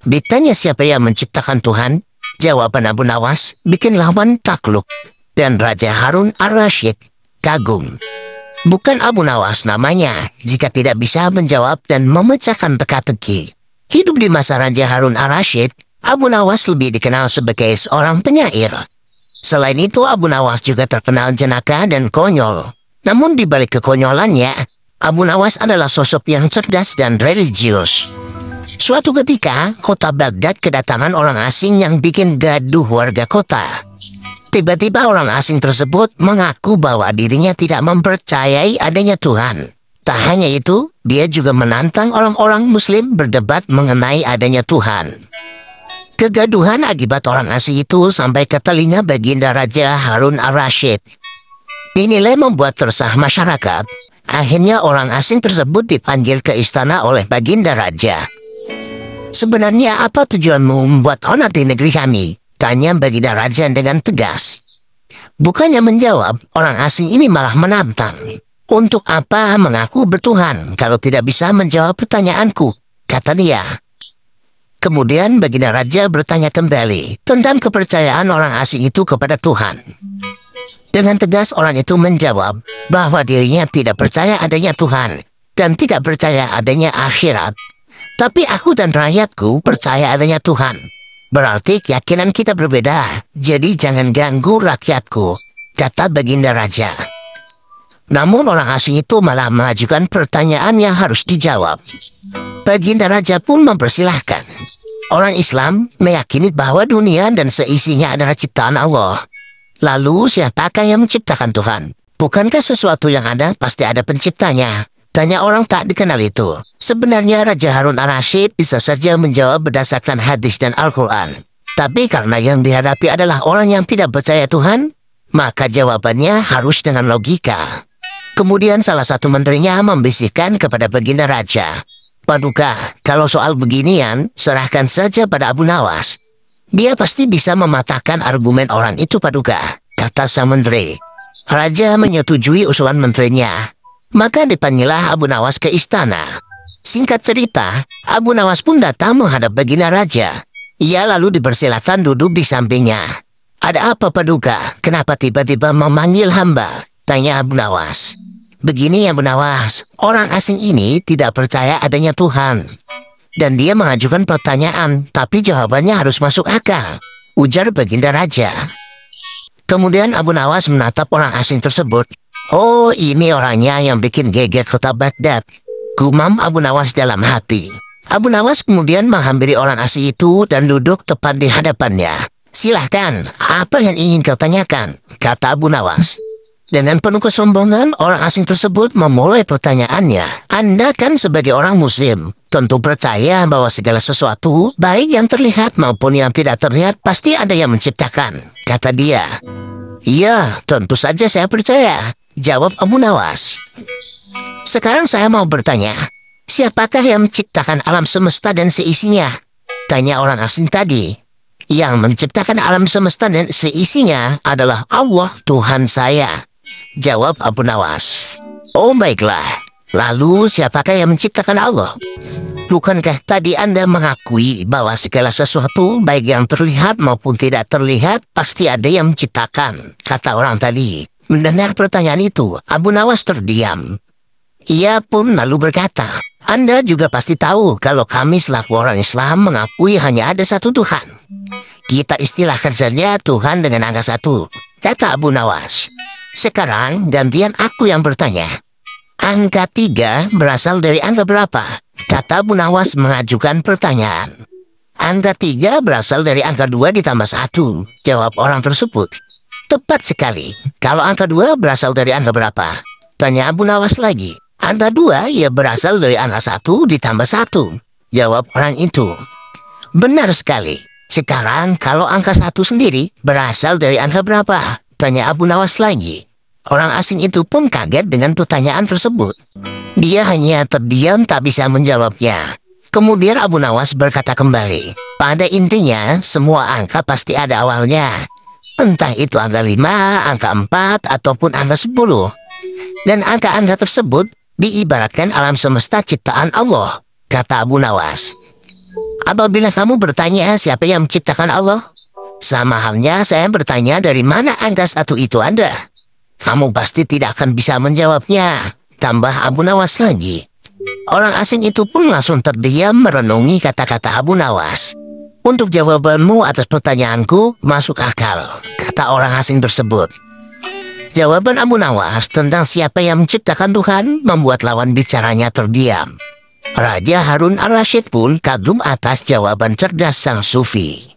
Ditanya siapa yang menciptakan Tuhan, jawaban Abu Nawas bikin lawan takluk, dan Raja Harun ar-Rasyid kagum. Bukan Abu Nawas namanya jika tidak bisa menjawab dan memecahkan teka-teki. Hidup di masa Raja Harun ar-Rasyid, Abu Nawas lebih dikenal sebagai seorang penyair. Selain itu, Abu Nawas juga terkenal jenaka dan konyol. Namun di balik kekonyolannya, Abu Nawas adalah sosok yang cerdas dan religius. Suatu ketika, kota Baghdad kedatangan orang asing yang bikin gaduh warga kota. Tiba-tiba orang asing tersebut mengaku bahwa dirinya tidak mempercayai adanya Tuhan. Tak hanya itu, dia juga menantang orang-orang Muslim berdebat mengenai adanya Tuhan. Kegaduhan akibat orang asing itu sampai ke telinga baginda Raja Harun ar-Rasyid. Dinilai membuat resah masyarakat. Akhirnya orang asing tersebut dipanggil ke istana oleh baginda Raja. "Sebenarnya apa tujuanmu membuat onar di negeri kami?" tanya baginda Raja dengan tegas. Bukannya menjawab, orang asing ini malah menantang. "Untuk apa mengaku bertuhan kalau tidak bisa menjawab pertanyaanku?" kata dia. Kemudian baginda Raja bertanya kembali tentang kepercayaan orang asing itu kepada Tuhan. Dengan tegas orang itu menjawab bahwa dirinya tidak percaya adanya Tuhan dan tidak percaya adanya akhirat. "Tapi aku dan rakyatku percaya adanya Tuhan. Berarti keyakinan kita berbeda, jadi jangan ganggu rakyatku," kata baginda Raja. Namun orang asing itu malah mengajukan pertanyaan yang harus dijawab. Baginda Raja pun mempersilahkan. Orang Islam meyakini bahwa dunia dan seisinya adalah ciptaan Allah. Lalu siapakah yang menciptakan Tuhan? Bukankah sesuatu yang ada pasti ada penciptanya? Tanya orang tak dikenal itu. Sebenarnya Raja Harun ar-Rasyid bisa saja menjawab berdasarkan hadis dan Al-Quran. Tapi karena yang dihadapi adalah orang yang tidak percaya Tuhan, maka jawabannya harus dengan logika. Kemudian salah satu menterinya membisikkan kepada baginda Raja, "Paduka, kalau soal beginian, serahkan saja pada Abu Nawas. Dia pasti bisa mematahkan argumen orang itu, Paduka," kata sang menteri. Raja menyetujui usulan menterinya. Maka dipanggillah Abu Nawas ke istana. Singkat cerita, Abu Nawas pun datang menghadap baginda Raja. Ia lalu dipersilakan duduk di sampingnya. "Ada apa, Paduka? Kenapa tiba-tiba memanggil hamba?" tanya Abu Nawas. "Begini Abu Nawas, orang asing ini tidak percaya adanya Tuhan. Dan dia mengajukan pertanyaan, tapi jawabannya harus masuk akal," ujar baginda Raja. Kemudian Abu Nawas menatap orang asing tersebut. "Oh, ini orangnya yang bikin geger kota Baghdad," gumam Abu Nawas dalam hati. Abu Nawas kemudian menghampiri orang asing itu dan duduk tepat di hadapannya. "Silahkan, apa yang ingin kau tanyakan?" kata Abu Nawas. Dengan penuh kesombongan, orang asing tersebut memulai pertanyaannya. "Anda kan sebagai orang Muslim, tentu percaya bahwa segala sesuatu, baik yang terlihat maupun yang tidak terlihat, pasti ada yang menciptakan," kata dia. "Iya, tentu saja saya percaya," jawab Abu Nawas. "Sekarang saya mau bertanya, siapakah yang menciptakan alam semesta dan seisinya?" tanya orang asing tadi. "Yang menciptakan alam semesta dan seisinya adalah Allah, Tuhan saya," jawab Abu Nawas. "Oh baiklah, lalu siapakah yang menciptakan Allah? Bukankah tadi Anda mengakui bahwa segala sesuatu, baik yang terlihat maupun tidak terlihat, pasti ada yang menciptakan?" kata orang tadi. Mendengar pertanyaan itu, Abu Nawas terdiam. Ia pun lalu berkata, "Anda juga pasti tahu kalau kami selaku orang Islam mengakui hanya ada satu Tuhan. Kita istilahkan saja Tuhan dengan angka 1, kata Abu Nawas. Sekarang gantian aku yang bertanya. Angka 3 berasal dari angka berapa? Kata Abu Nawas mengajukan pertanyaan. Angka 3 berasal dari angka 2 ditambah 1, jawab orang tersebut. Tepat sekali. Kalau angka 2 berasal dari angka berapa? Tanya Abu Nawas lagi. Angka 2 ya berasal dari angka 1 ditambah 1, jawab orang itu. Benar sekali. Sekarang kalau angka 1 sendiri berasal dari angka berapa? Tanya Abu Nawas lagi. Orang asing itu pun kaget dengan pertanyaan tersebut. Dia hanya terdiam tak bisa menjawabnya. Kemudian Abu Nawas berkata kembali. Pada intinya semua angka pasti ada awalnya. Entah itu angka 5, angka 4, ataupun angka 10. Dan angka-angka tersebut diibaratkan alam semesta ciptaan Allah, kata Abu Nawas. Apabila kamu bertanya siapa yang menciptakan Allah, sama halnya saya bertanya dari mana angka 1 itu ada. Kamu pasti tidak akan bisa menjawabnya. Tambah Abu Nawas lagi. Orang asing itu pun langsung terdiam merenungi kata-kata Abu Nawas. Untuk jawabanmu atas pertanyaanku masuk akal, kata orang asing tersebut. Jawaban Abu Nawas tentang siapa yang menciptakan Tuhan membuat lawan bicaranya terdiam. Raja Harun al-Rasyid pun kagum atas jawaban cerdas sang sufi.